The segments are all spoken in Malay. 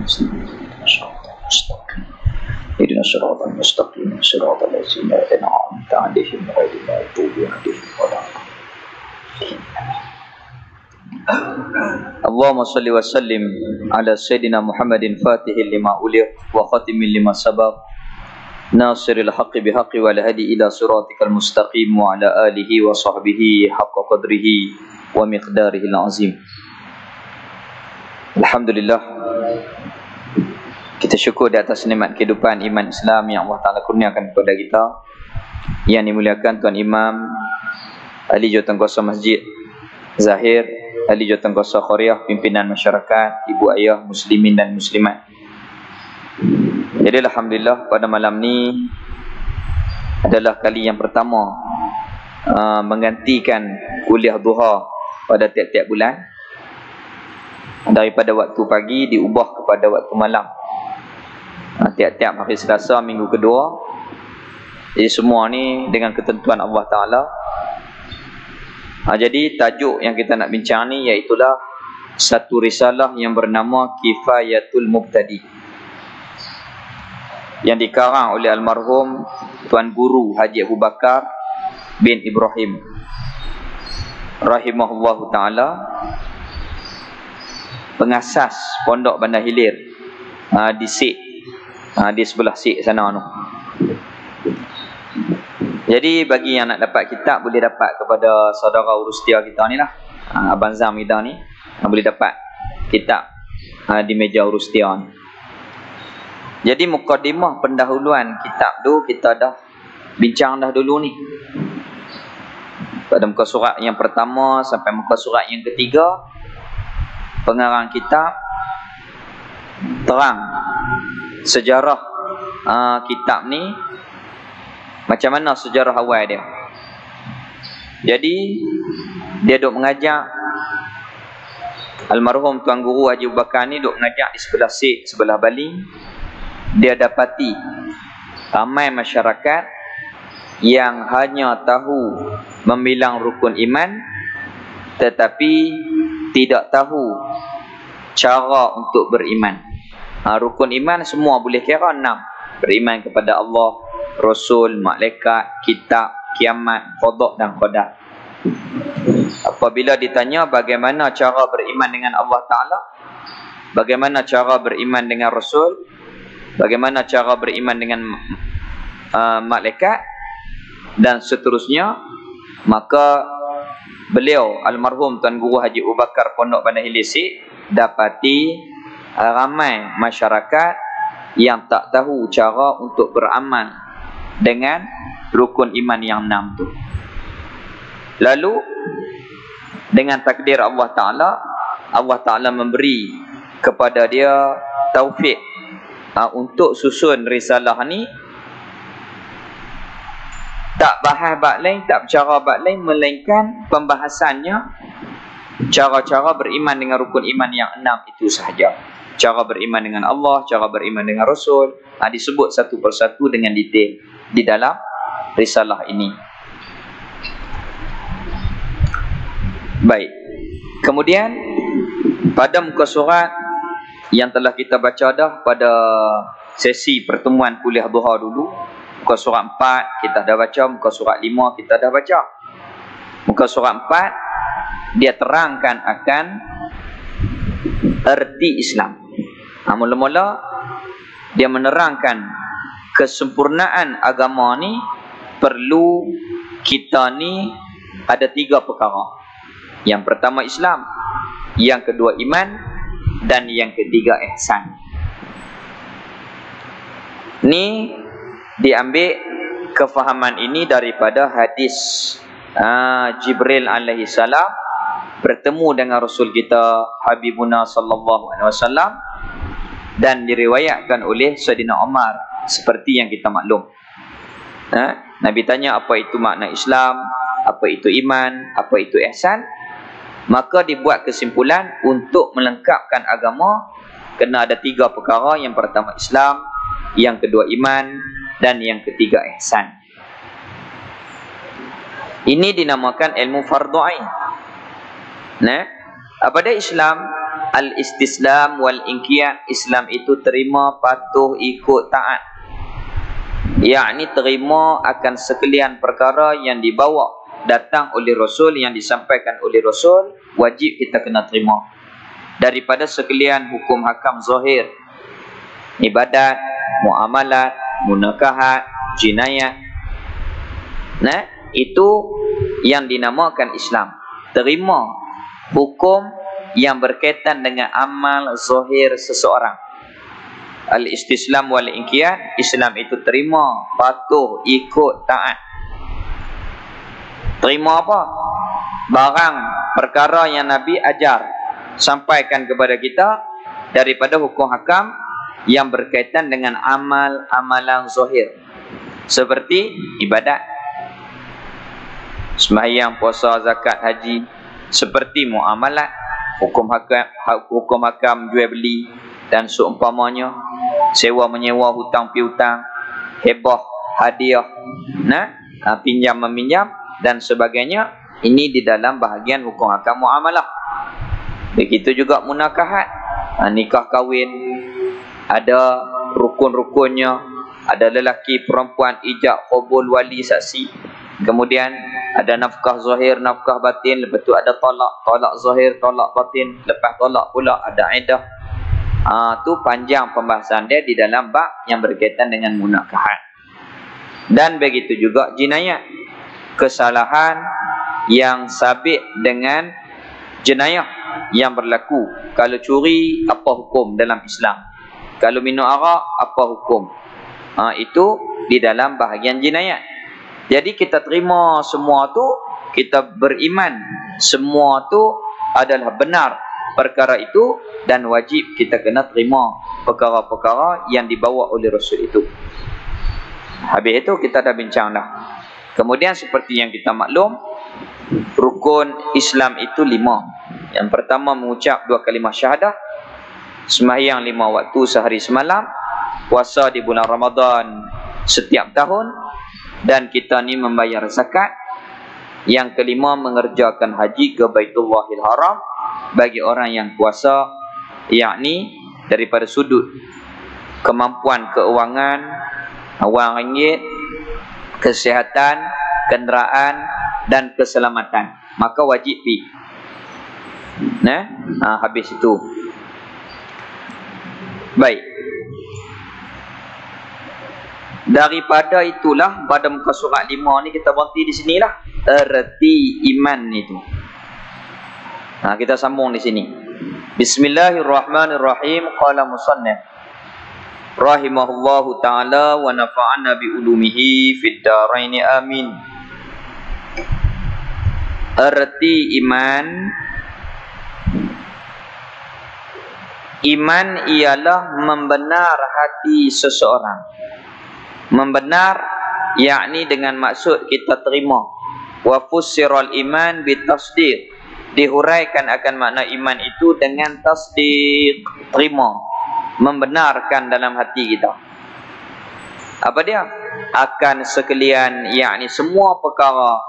اهدنا الصراط المستقيم صراط الذين أنعمت عليهم غير المغضوب عليهم ولا الضالين. اللهم صل وسلم على سيدنا محمد فاتح لما أغلق وخاتم لما سبق ناصر الحق بحق والهدي إلى صراطك المستقيم وعلى آله وصحبه حق قدره ومقداره العظيم. Alhamdulillah, kita syukur di atas nikmat kehidupan iman Islam yang Allah Ta'ala kurniakan kepada kita, yang dimuliakan Tuan Imam Ahli Jawatankuasa Masjid Zahir, Ahli Jawatankuasa Khoriah, pimpinan masyarakat, ibu ayah muslimin dan muslimat. Jadi Alhamdulillah, pada malam ni adalah kali yang pertama menggantikan kuliah duha pada tiap-tiap bulan. Daripada waktu pagi diubah kepada waktu malam, tiap-tiap hari Selasa minggu kedua. Jadi semua ni dengan ketentuan Allah Ta'ala. Jadi tajuk yang kita nak bincang ni iaitulah satu risalah yang bernama Kifayatul Mubtadi, yang dikarang oleh almarhum Tuan Guru Haji Abu Bakar bin Ibrahim rahimahullahu ta'ala, pengasas Pondok Bandar Hilir di Sik, di sebelah Sik sana tu. Jadi bagi yang nak dapat kitab, boleh dapat kepada saudara urustia kita ni lah, Abang Zam kita ni, boleh dapat kitab di meja urustia ni. Jadi mukadimah pendahuluan kitab tu kita dah bincang dah dulu ni, pada muka surat yang pertama sampai muka surat yang ketiga. Pengarang kitab terang sejarah kitab ni, macam mana sejarah awal dia. Jadi dia duk mengajak, almarhum Tuan Guru Haji Abu Bakar ni duk mengajak di sebelah Sik, sebelah Bali. Dia dapati ramai masyarakat yang hanya tahu membilang rukun iman, tetapi tidak tahu cara untuk beriman. Rukun iman semua boleh kira 6. Beriman kepada Allah, Rasul, malaikat, kitab, kiamat, qada dan qadar. Apabila ditanya bagaimana cara beriman dengan Allah Ta'ala, bagaimana cara beriman dengan Rasul, bagaimana cara beriman dengan malaikat dan seterusnya, maka beliau almarhum Tuan Guru Haji Abu Bakar Pondok Bandar Hilir Sik dapati ramai masyarakat yang tak tahu cara untuk beramal dengan rukun iman yang 6 tu. Lalu dengan takdir Allah Ta'ala memberi kepada dia taufik untuk susun risalah ni. Tak bahas bab lain, tak bercara bab lain, melainkan pembahasannya cara-cara beriman dengan rukun iman yang 6 itu sahaja. Cara beriman dengan Allah, cara beriman dengan Rasul, disebut satu persatu dengan detail di dalam risalah ini. Baik. Kemudian pada muka surat yang telah kita baca dah pada sesi pertemuan kuliah duha dulu, muka surat 4 kita dah baca, muka surat 5 kita dah baca. Muka surat 4 dia terangkan akan erti Islam. Mula-mula dia menerangkan kesempurnaan agama ni perlu kita ni ada 3 perkara. Yang pertama Islam, yang kedua iman, dan yang ketiga ihsan. Ni diambil kefahaman ini daripada hadis Jibril alaihi salam bertemu dengan Rasul kita Habibuna sallallahu alaihi wasallam, dan diriwayatkan oleh Sayyidina Umar seperti yang kita maklum. Nabi tanya apa itu makna Islam, apa itu iman, apa itu ihsan. Maka dibuat kesimpulan untuk melengkapkan agama kena ada 3 perkara. Yang pertama Islam, yang kedua iman, dan yang ketiga ihsan. Ini dinamakan ilmu fardu ain. Apa dia Islam? al-istislam wal inqiyad. Islam itu terima, patuh, ikut, taat. Yakni terima akan sekalian perkara yang dibawa datang oleh Rasul, yang disampaikan oleh Rasul, wajib kita kena terima. Daripada sekalian hukum hakam zahir, ibadat, muamalat, munakahat, jinayat. Nah, itu yang dinamakan Islam. Terima hukum yang berkaitan dengan amal zahir seseorang. Al-istislam wal inqiyad. Islam itu terima, patuh, ikut, taat. Terima apa? Barang perkara yang Nabi ajar, sampaikan kepada kita daripada hukum hakam yang berkaitan dengan amal-amalan zahir, seperti ibadat, sembahyang, puasa, zakat, haji. Seperti muamalat, hukum hakam jual beli dan seumpamanya, sewa menyewa, hutang piutang, hebah, hadiah, pinjam meminjam dan sebagainya. Ini di dalam bahagian hukum hakam muamalah. Begitu juga munakahat, nikah kahwin, ada rukun-rukunnya, ada lelaki perempuan, ijab, qabul, wali, saksi. Kemudian ada nafkah zahir, nafkah batin. Lepas tu ada talak zahir, talak batin. Lepas talak pula ada iddah. Tu panjang pembahasan dia di dalam bab yang berkaitan dengan munakahat. Dan begitu juga jinayat, kesalahan yang sabit dengan jenayah yang berlaku. Kalau curi, apa hukum dalam Islam? Kalau minum arak, apa hukum? Itu di dalam bahagian jinayat. Jadi kita terima semua tu, kita beriman semua tu adalah benar perkara itu, dan wajib kita kena terima perkara-perkara yang dibawa oleh Rasul itu. Habis itu kita dah bincang dah. Kemudian seperti yang kita maklum, rukun Islam itu 5. Yang pertama mengucap 2 kalimah syahadah, sembahyang 5 waktu sehari semalam, puasa di bulan Ramadan setiap tahun, dan kita ni membayar zakat. Yang kelima mengerjakan haji ke Baitullahil Haram bagi orang yang kuasa, yakni daripada sudut kemampuan keuangan, wang ringgit, kesihatan, kenderaan dan keselamatan, maka wajib pergi. Habis itu. Baik. Daripada itulah pada muka surat 5 ni kita berhenti di sinilah. Erti iman itu. Kita sambung di sini. Bismillahirrahmanirrahim. Qala musannif rahimahullahu ta'ala wa nafa'ana bi ulumihi fid dharain amin. Erti iman. Iman ialah membenar hati seseorang. Membenar yakni dengan maksud kita terima. Wa fussiral iman bitasdiq. Dihuraikan akan makna iman itu dengan tasdiq, terima, membenarkan dalam hati kita. Apa dia? Akan sekalian, yakni semua perkara,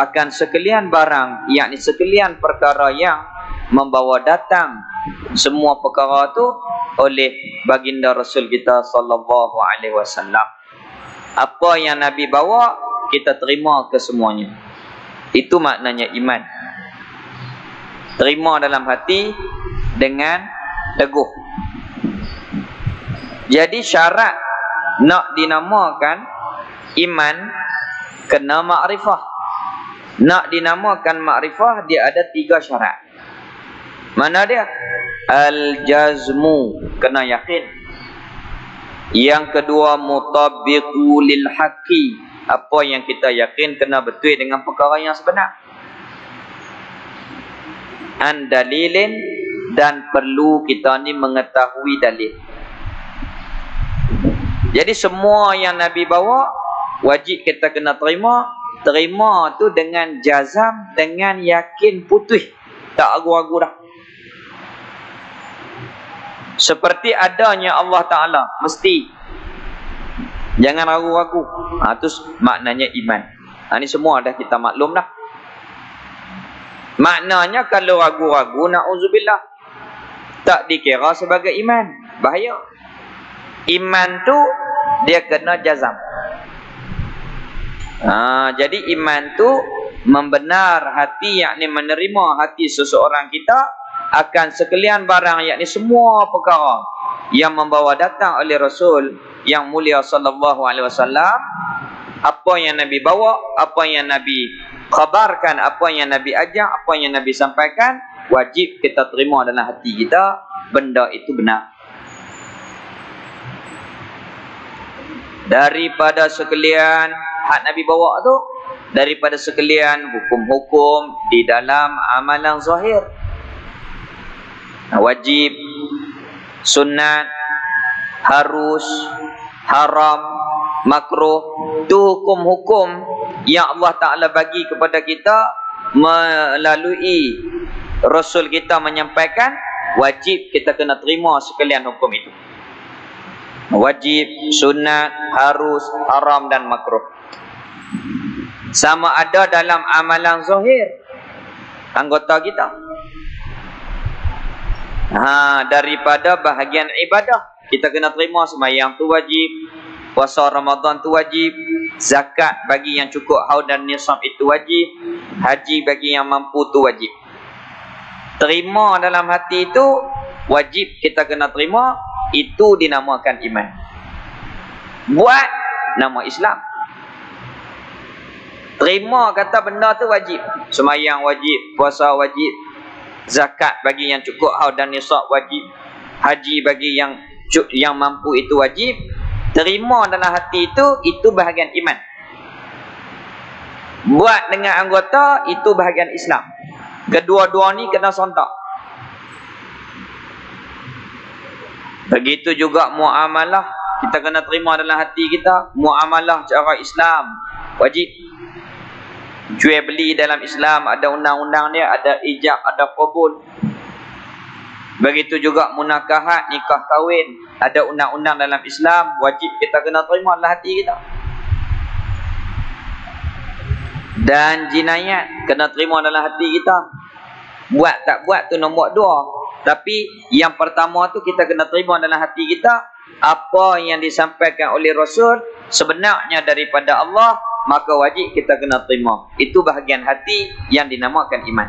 akan sekalian barang, yakni sekalian perkara yang membawa datang semua perkara tu oleh baginda Rasul kita sallallahu alaihi wasallam. Apa yang Nabi bawa, kita terima kesemuanya. Itu maknanya iman. Terima dalam hati dengan teguh. Jadi syarat nak dinamakan iman kena makrifah. Nak dinamakan makrifah, dia ada 3 syarat. Mana dia? Al-jazmu, kena yakin. Yang kedua, mutabiqu lil haqqi. Apa yang kita yakin kena betul dengan perkara yang sebenar. An dalilin, dan perlu kita ni mengetahui dalil. Jadi semua yang Nabi bawa wajib kita kena terima. Terima tu dengan jazam, dengan yakin putih, tak ragu-ragu dah. Seperti adanya Allah Ta'ala, mesti. Jangan ragu-ragu. Itu maknanya iman. Ini semua dah kita maklum dah. Maknanya kalau ragu-ragu, na'udzubillah, tak dikira sebagai iman. Bahaya. Iman tu dia kena jazam. Jadi iman tu membenar hati, yakni menerima hati seseorang kita akan sekalian barang, yakni semua perkara yang membawa datang oleh Rasul yang mulia sallallahu alaihi wasallam. Apa yang Nabi bawa, apa yang Nabi khabarkan, apa yang Nabi ajak, apa yang Nabi sampaikan, wajib kita terima dalam hati kita, benda itu benar. Daripada sekalian hak Nabi bawa tu, daripada sekalian hukum-hukum di dalam amalan zahir, wajib, sunat, harus, haram, makruh, tu hukum-hukum yang Allah Ta'ala bagi kepada kita melalui Rasul kita menyampaikan. Wajib kita kena terima sekalian hukum itu. Wajib, sunat, harus, haram dan makruh. Sama ada dalam amalan zahir anggota kita. Daripada bahagian ibadah, kita kena terima sembahyang tu wajib, puasa Ramadan tu wajib, zakat bagi yang cukup haul dan nisab itu wajib, haji bagi yang mampu tu wajib. Terima dalam hati itu wajib kita kena terima, itu dinamakan iman. Buat nama Islam. Terima kata benda tu wajib. Sembahyang wajib, puasa wajib, zakat bagi yang cukup haul dan nisab wajib, haji bagi yang mampu itu wajib. Terima dalam hati itu bahagian iman. Buat dengan anggota, itu bahagian Islam. Kedua-dua ni kena sontak. Begitu juga muamalah, kita kena terima dalam hati kita. Muamalah cara Islam wajib. Jual beli dalam Islam ada undang-undang dia, ada ijab, ada qabul. Begitu juga munakahat, nikah kahwin, ada undang-undang dalam Islam, wajib kita kena terima dalam hati kita. Dan jinayat kena terima dalam hati kita. Buat tak buat tu nombor dua. Tapi yang pertama tu kita kena terima dalam hati kita, apa yang disampaikan oleh Rasul sebenarnya daripada Allah, maka wajib kita kena terima. Itu bahagian hati yang dinamakan iman.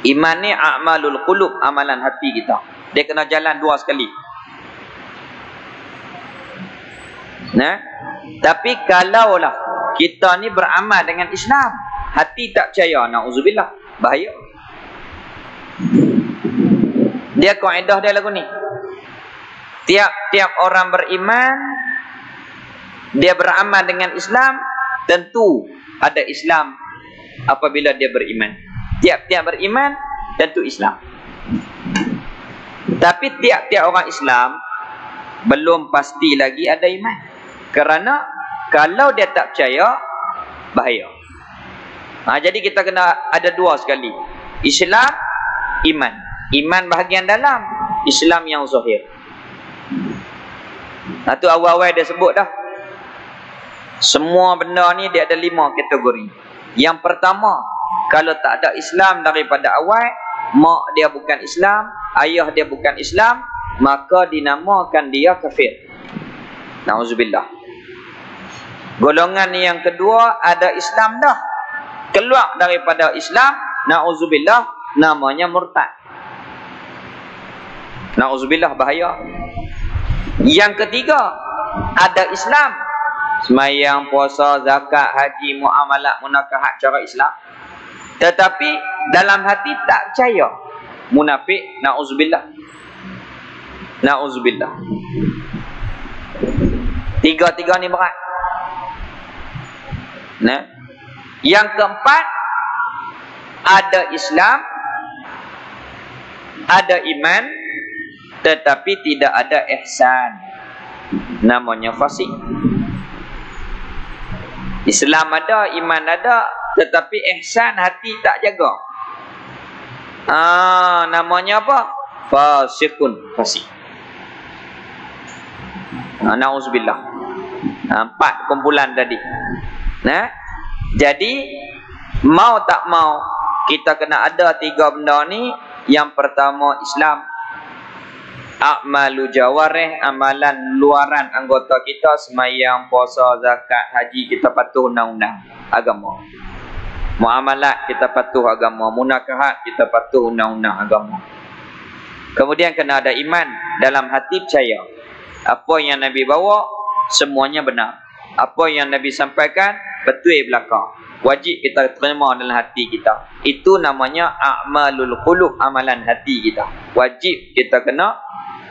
Iman ni a'malul qulub, amalan hati kita. Dia kena jalan dua sekali. Tapi kalaulah kita ni beramal dengan Islam, hati tak percaya, na'udzubillah, bahaya. Dia kaedah dia lagu ni. Tiap-tiap orang beriman, dia beramal dengan Islam, tentu ada Islam apabila dia beriman. Tiap-tiap beriman, tentu Islam. Tapi tiap-tiap orang Islam belum pasti lagi ada iman. Kerana kalau dia tak percaya, bahaya. Jadi kita kena ada dua sekali. Islam, iman. Iman bahagian dalam, Islam yang zahir. Tu awal-awal dia sebut dah. Semua benda ni dia ada 5 kategori. Yang pertama, kalau tak ada Islam daripada awal, mak dia bukan Islam, ayah dia bukan Islam, maka dinamakan dia kafir. Na'udzubillah. Golongan yang kedua, ada Islam dah, keluar daripada Islam, na'udzubillah, namanya murtad. Na'udzubillah, bahaya. Yang ketiga, ada Islam, sembahyang, puasa, zakat, haji, muamalah, munakahat cara Islam, tetapi dalam hati tak percaya, munafik, na'udzubillah. Na'udzubillah. Tiga-tiga ni berat. Yang keempat, ada Islam, ada iman, tetapi tidak ada ihsan, namanya fasik. Islam ada, iman ada, tetapi ihsan hati tak jaga. Namanya apa? Fasikun, fasik. Na'udzubillah. 4 kumpulan tadi. Jadi Mau tak mau, kita kena ada 3 benda ni. Yang pertama, Islam. A'malu jawarih, amalan luaran anggota kita, semayang, puasa, zakat, haji, kita patuh undang-undang agama. Muamalat, kita patuh agama. Munakahat, kita patuh undang-undang agama. Kemudian kena ada iman, dalam hati percaya apa yang Nabi bawa semuanya benar. Apa yang Nabi sampaikan betul belakang. Wajib kita terima dalam hati kita. Itu namanya a'malul qulub, amalan hati kita. Wajib kita kena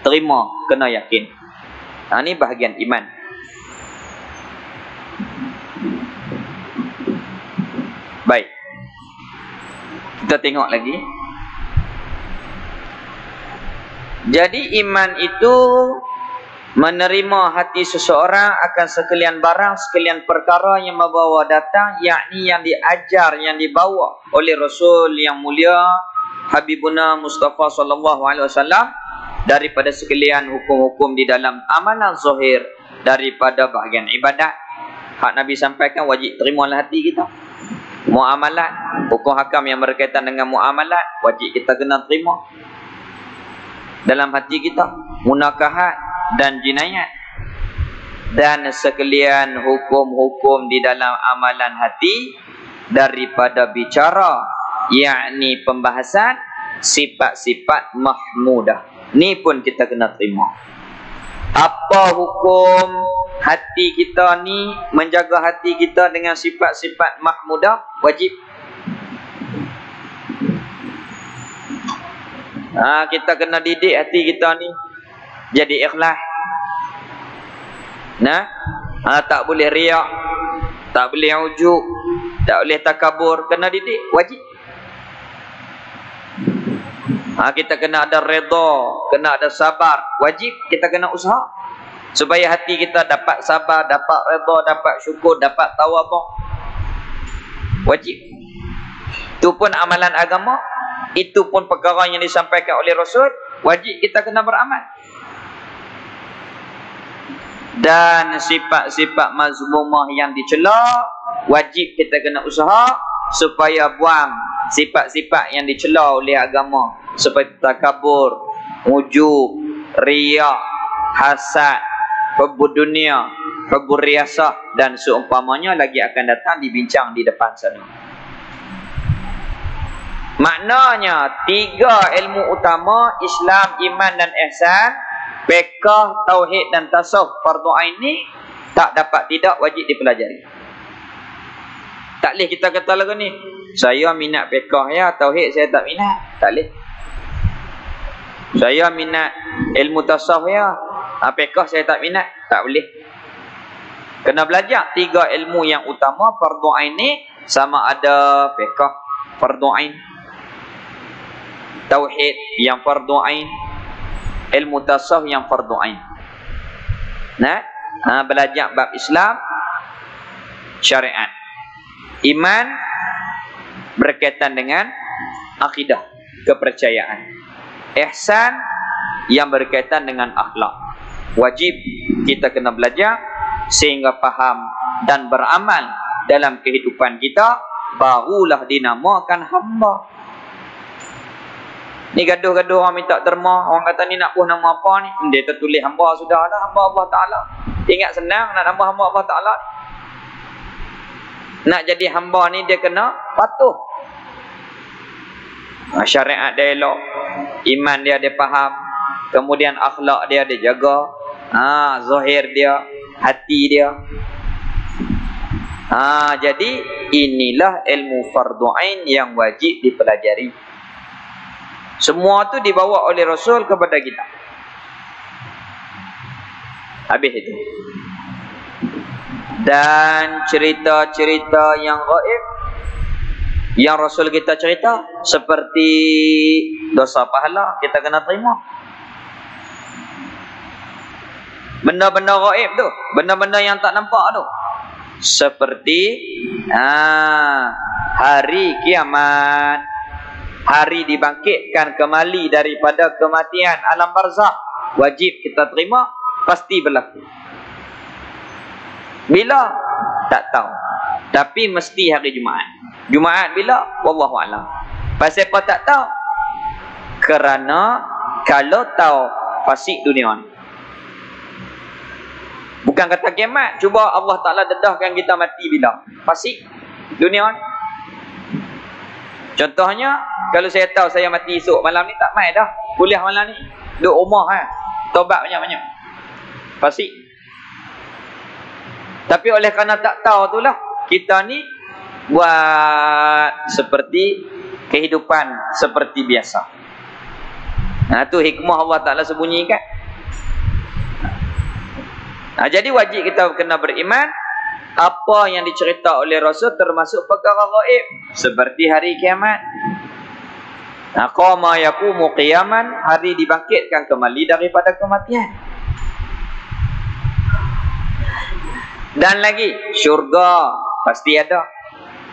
terima, kena yakin. Ini bahagian iman. Baik. Kita tengok lagi. Jadi iman itu menerima hati seseorang akan sekalian barang, sekalian perkara yang membawa datang, yakni yang diajar, yang dibawa oleh Rasul yang mulia Habibuna Mustafa sallallahu alaihi wasallam, daripada sekalian hukum-hukum di dalam amalan zahir, daripada bahagian ibadat. Hak Nabi sampaikan wajib terimalah hati kita. Muamalat, hukum hakam yang berkaitan dengan muamalat, wajib kita kena terima dalam hati kita. Munakahat dan jinayat, dan sekalian hukum-hukum di dalam amalan hati daripada bicara, yakni pembahasan sifat-sifat mahmudah. Ni pun kita kena terima. Apa hukum hati kita ni, menjaga hati kita dengan sifat-sifat mahmudah? Wajib. Kita kena didik hati kita ni jadi ikhlas. Tak boleh riak, tak boleh ujub, tak boleh takabur. Kena didik, wajib. Kita kena ada redha, kena ada sabar. Wajib kita kena usaha supaya hati kita dapat sabar, dapat redha, dapat syukur, dapat tawaduk. Wajib. Itu pun amalan agama. Itu pun perkara yang disampaikan oleh Rasul. Wajib kita kena beramal. Dan sifat-sifat mazmumah yang dicela, wajib kita kena usaha supaya buang sifat-sifat yang dicela oleh agama, seperti takabur, ujub, riak, hasad, hubbud dunia, hubbur riyasah, dan seumpamanya lagi akan datang dibincang di depan sana. Maknanya 3 ilmu utama, Islam, iman dan ihsan, fiqh, tauhid dan tasawuf, fardu ain ni tak dapat tidak wajib dipelajari. Tak boleh kita kata lagu ni, saya minat fiqh ya, tauhid saya tak minat. Tak boleh. Saya minat ilmu tasawuf ya, fiqh saya tak minat. Tak boleh. Kena belajar 3 ilmu yang utama fardu ain ni, sama ada fiqh fardu ain, tauhid yang fardu ain, ilmu tasawuf yang fardu ain. Belajar bab Islam, syariat, iman berkaitan dengan akidah, kepercayaan, ihsan yang berkaitan dengan akhlak. Wajib kita kena belajar sehingga faham dan beramal dalam kehidupan kita, barulah dinamakan hamba. Ni gaduh-gaduh orang minta derma, orang kata ni nak buh nama apa ni? Dia tertulis hamba sudah lah, hamba Allah Ta'ala. Ingat senang nak nama hamba Allah Ta'ala. Nak jadi hamba ni dia kena patuh. Syariat dia elok, iman dia faham, kemudian akhlak dia jaga, zahir dia, hati dia. Jadi inilah ilmu fardu ain yang wajib dipelajari. Semua tu dibawa oleh Rasul kepada kita. Habis itu. Dan cerita-cerita yang gaib yang Rasul kita cerita, seperti dosa pahala, kita kena terima. Benda-benda gaib tu, benda-benda yang tak nampak tu, seperti hari kiamat, hari dibangkitkan kembali daripada kematian, alam barzakh, wajib kita terima, pasti berlaku. Bila? Tak tahu. Tapi mesti hari Jumaat. Jumaat bila? Wallahu a'lam. Pasal apa tak tahu? Kerana kalau tahu fasik dunia ni. Bukan kata kiamat. Cuba Allah Ta'ala dedahkan kita mati bila? Fasik dunia ni. Contohnya, kalau saya tahu saya mati esok malam ni, tak main dah. Kuliah malam ni. Duduk rumah Taubat banyak-banyak. Fasik. Tapi oleh kerana tak tahu itulah, kita ni buat seperti kehidupan seperti biasa. Nah, tu hikmah Allah Ta'ala sembunyikan. Nah, jadi wajib kita kena beriman apa yang dicerita oleh Rasul termasuk perkara gaib seperti hari kiamat. Nah, qama yaqumu qiyaman, hari dibangkitkan kembali daripada kematian. Dan lagi syurga pasti ada,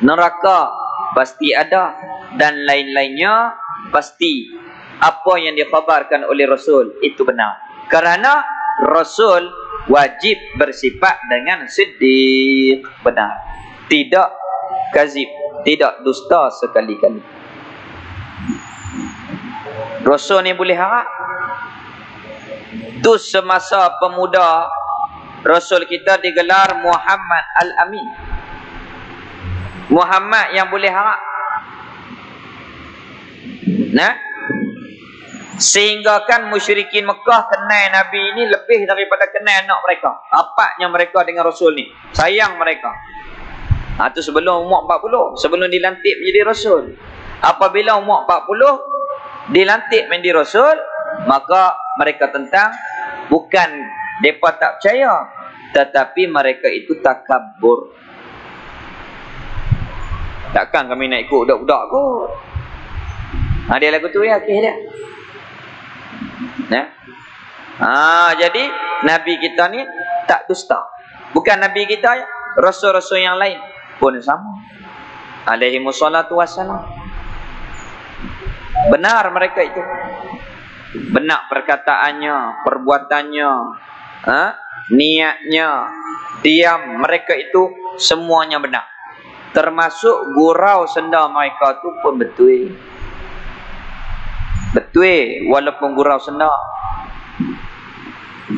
neraka pasti ada, dan lain-lainnya pasti. Apa yang dikhabarkan oleh Rasul itu benar. Kerana Rasul wajib bersifat dengan siddiq, benar. Tidak kazib, tidak dusta sekali-kali. Rasul ni boleh harap. Tu semasa pemuda Rasul kita digelar Muhammad Al-Amin. Muhammad yang boleh harap. Nah, sehingga kan musyrikin Mekah kenal Nabi ini lebih daripada kenal anak mereka. Apatnya mereka dengan Rasul ni, sayang mereka. Itu sebelum umur 40, sebelum dilantik menjadi Rasul. Apabila umur 40 dilantik menjadi Rasul, maka mereka tentang, bukan mereka tak percaya, tetapi mereka itu takabur. Takkan kami nak ikut budak-budak kot. Dia lagu tu ya, akhir dia. Jadi Nabi kita ni tak dusta. Bukan Nabi kita, Rasul-Rasul yang lain pun sama. Alaihimussalatu wassalam. Benar mereka itu. Benar perkataannya, perbuatannya, niatnya, diam mereka itu semuanya benar. Termasuk gurau senda mereka tu pun betul. Betul, walaupun gurau senda.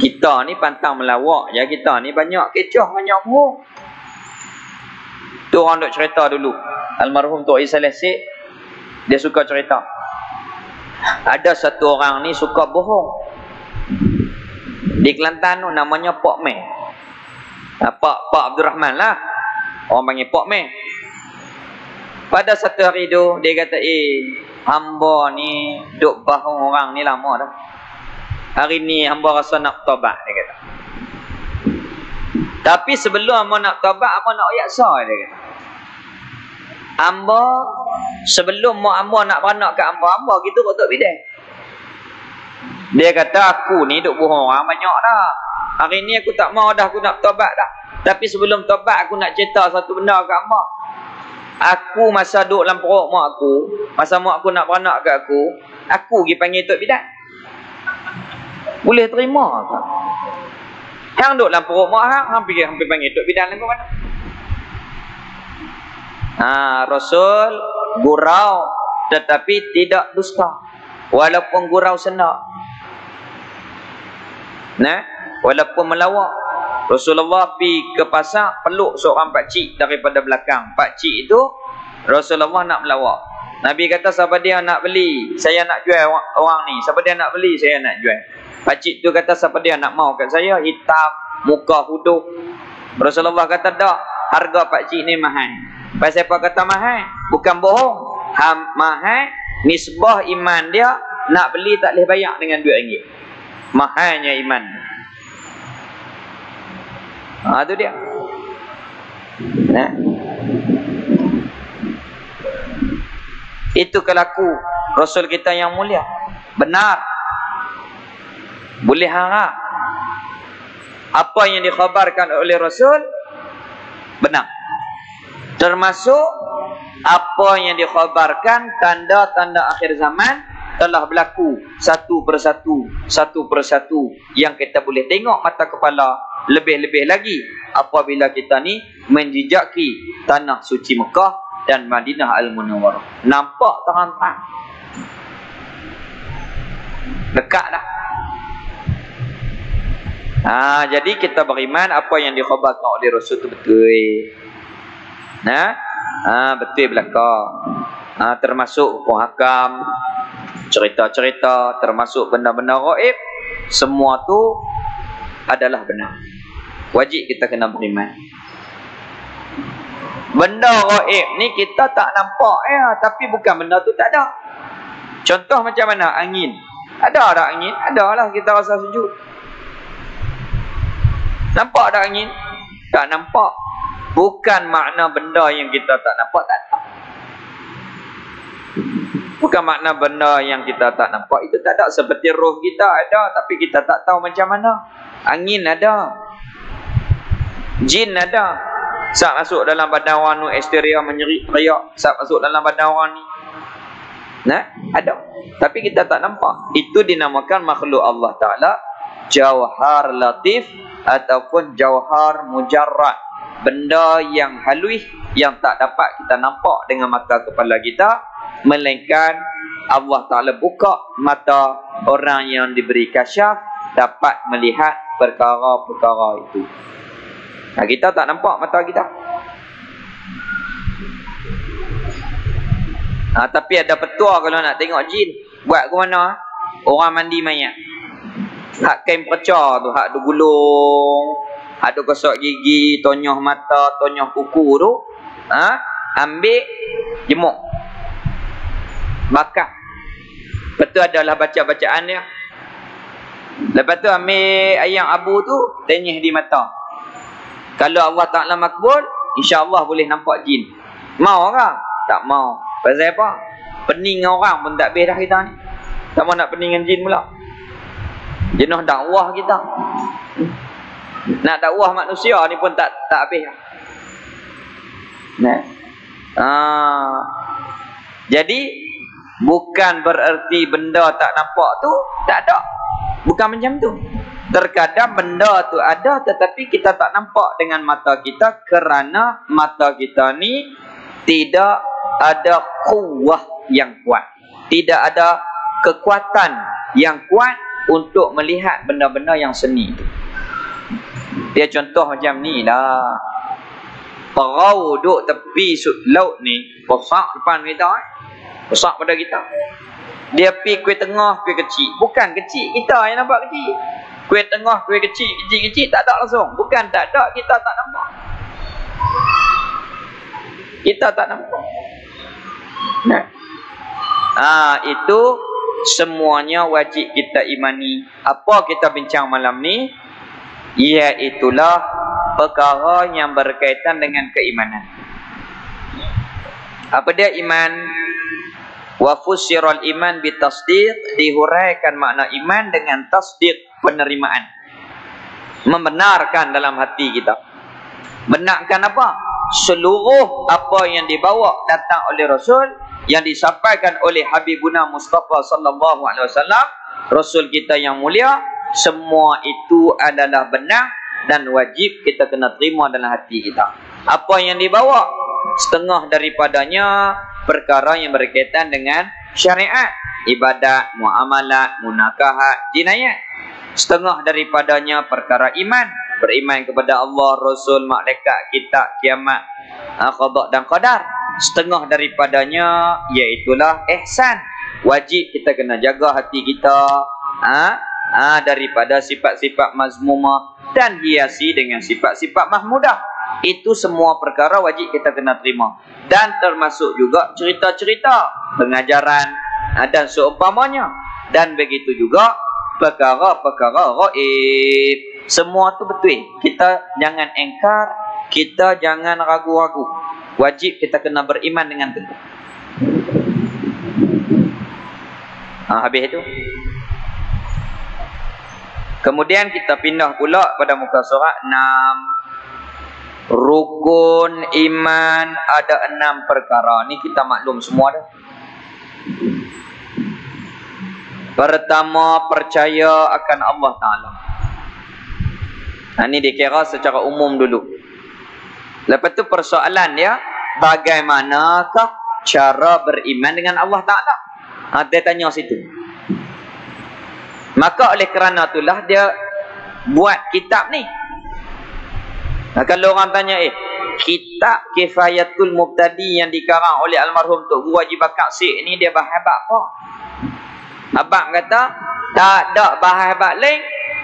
Kita ni pantang melawak je, kita ni banyak kecoh, banyak bohong. Tu orang duk cerita dulu, almarhum Tok Isa Lesik, dia suka cerita. Ada satu orang ni suka bohong. Di Kelantan tu namanya Pak Meh. Pak Abdul Rahman lah. Orang panggil Pak Meh. Pada satu hari tu dia kata, hamba ni duk bohong orang ni lama dah. Hari ni hamba rasa nak taubat, dia kata. Tapi sebelum hamba nak taubat, hamba nak yaksa, dia kata. Hamba sebelum hamba nak beranak kat hamba gitu kok tak bidang. Dia kata, aku ni duk bohong orang banyak dah. Hari ni aku tak mau dah, aku nak taubat dah. Tapi sebelum taubat aku nak cerita satu benda kat hamba. Aku masa duduk dalam perut mak aku, masa mak aku nak beranak kat aku pergi panggil Tok Bidan. Boleh terima tak? Yang duduk dalam perut mak hampir panggil Tok Bidan lagu mana? Rasul gurau tetapi tidak dusta. Walaupun gurau senda. Walaupun melawak. Rasulullah pergi ke pasar, peluk seorang pakcik daripada belakang. Pakcik itu Rasulullah nak melawak. Nabi kata, siapa dia nak beli? Saya nak jual orang ni. Siapa dia nak beli? Saya nak jual. Pakcik tu kata, siapa dia nak mau kat saya? Hitam, muka huduk. Rasulullah kata, tak, harga pakcik ni mahal. Pasal apa kata mahal? Bukan bohong. Mahal, nisbah iman dia, nak beli tak boleh bayar dengan RM2. Mahalnya iman. Itu dia. Itu kelaku Rasul kita yang mulia. Benar. Boleh harap apa yang dikhabarkan oleh Rasul benar. Termasuk apa yang dikhabarkan tanda-tanda akhir zaman telah berlaku satu persatu yang kita boleh tengok mata kepala. Lebih-lebih lagi apabila kita ni menjejaki tanah suci Mekah dan Madinah Al-Munawwarah. Nampak terang-terang. Dekat dah. Jadi kita beriman apa yang dikhabarkan oleh Rasul itu betul. Betul belakang. Termasuk hukum hakam, cerita-cerita, termasuk benda-benda gaib, semua tu adalah benar. Wajib kita kena beriman. Benda gaib ni kita tak nampak tapi bukan benda tu tak ada. Contoh macam mana? Angin. Ada tak angin? Ada lah, kita rasa sejuk. Nampak tak angin? Tak nampak. Bukan makna benda yang kita tak nampak tak ada. Bukan makna benda yang kita tak nampak itu tak ada. Seperti roh kita ada tapi kita tak tahu macam mana. Angin ada, jin ada. Saat masuk dalam badan orang ni, histeria menyerik-teriak. Saat masuk dalam badan orang ni, ada. Tapi kita tak nampak. Itu dinamakan makhluk Allah Ta'ala jauhar latif ataupun jauhar mujarrad. Benda yang halus yang tak dapat kita nampak dengan mata kepala kita, melainkan Allah Ta'ala buka mata orang yang diberi kasyaf dapat melihat perkara-perkara itu. Kita tak nampak mata kita. Tapi ada petua kalau nak tengok jin. Buat ke mana? Orang mandi mayat. Hak kain perca tu, hak tu gulung, hak tu gosok gigi, tonyoh mata, tonyoh kuku tu, ambil jemuk, bakar. Lepas tu adalah baca-bacaan dia. Lepas tu ambil ayam abu tu, tenyih di mata. Kalau Allah Ta'ala makbul, insya-Allah boleh nampak jin. Mau ke? Tak mau. Pasal apa? Pening orang pun tak habis dah kita ni. Tak mau nak pening dengan jin pula. Jenuh dakwah kita. Nak dakwah manusia ni pun tak habis. Jadi bukan bererti benda tak nampak tu tak ada. Bukan macam tu. Terkadang benda tu ada tetapi kita tak nampak dengan mata kita kerana mata kita ni tidak ada kuwah yang kuat. Tidak ada kekuatan yang kuat untuk melihat benda-benda yang seni tu. Dia contoh macam ni lah. Perau duduk tepi laut ni, besar depan kita, besar pada kita. Dia pergi kuih tengah, kuih kecil. Bukan kecil, kita yang nampak kecil. Kuih tengah, kuih kecil, kecil-kecil tak ada langsung. Bukan tak ada, kita tak nampak. Kita tak nampak. Itu semuanya wajib kita imani. Apa kita bincang malam ni? Iaitulah perkara yang berkaitan dengan keimanan. Apa dia iman? Wa fussiral iman bitasdiq, dihuraikan makna iman dengan tasdiq, penerimaan. Membenarkan dalam hati kita. Benarkan apa? Seluruh apa yang dibawa datang oleh Rasul, yang disampaikan oleh Habibuna Mustafa sallallahu alaihi wasallam, Rasul kita yang mulia, semua itu adalah benar dan wajib kita kena terima dalam hati kita. Apa yang dibawa, setengah daripadanya perkara yang berkaitan dengan syariat, ibadat, muamalat, munakahat, jinayat. Setengah daripadanya perkara iman, beriman kepada Allah, Rasul, malaikat, kitab, kiamat, qada dan qadar. Setengah daripadanya iaitulah ihsan. Wajib kita kena jaga hati kita daripada sifat-sifat mazmumah dan hiasi dengan sifat-sifat mahmudah. Itu semua perkara wajib kita kena terima. Dan termasuk juga cerita-cerita, pengajaran dan seumpamanya. Dan begitu juga perkara-perkara gaib. Semua tu betul. Kita jangan engkar, kita jangan ragu-ragu. Wajib kita kena beriman dengan itu. Habis itu. Kemudian kita pindah pula pada muka surat 6. Rukun iman ada 6 perkara. Ni kita maklum semua dah. Pertama, percaya akan Allah Ta'ala. Ini dikira secara umum dulu. Lepas tu persoalan dia, bagaimanakah cara beriman dengan Allah Ta'ala? Dia tanya situ. Maka oleh kerana itulah dia buat kitab ni. Kalau orang tanya, kitab Kifayatul Mubtadi yang dikarang oleh almarhum Tok Guru Haji Bakar Sik ni dia bahas apa? Abang kata, tak ada bahas bab lain,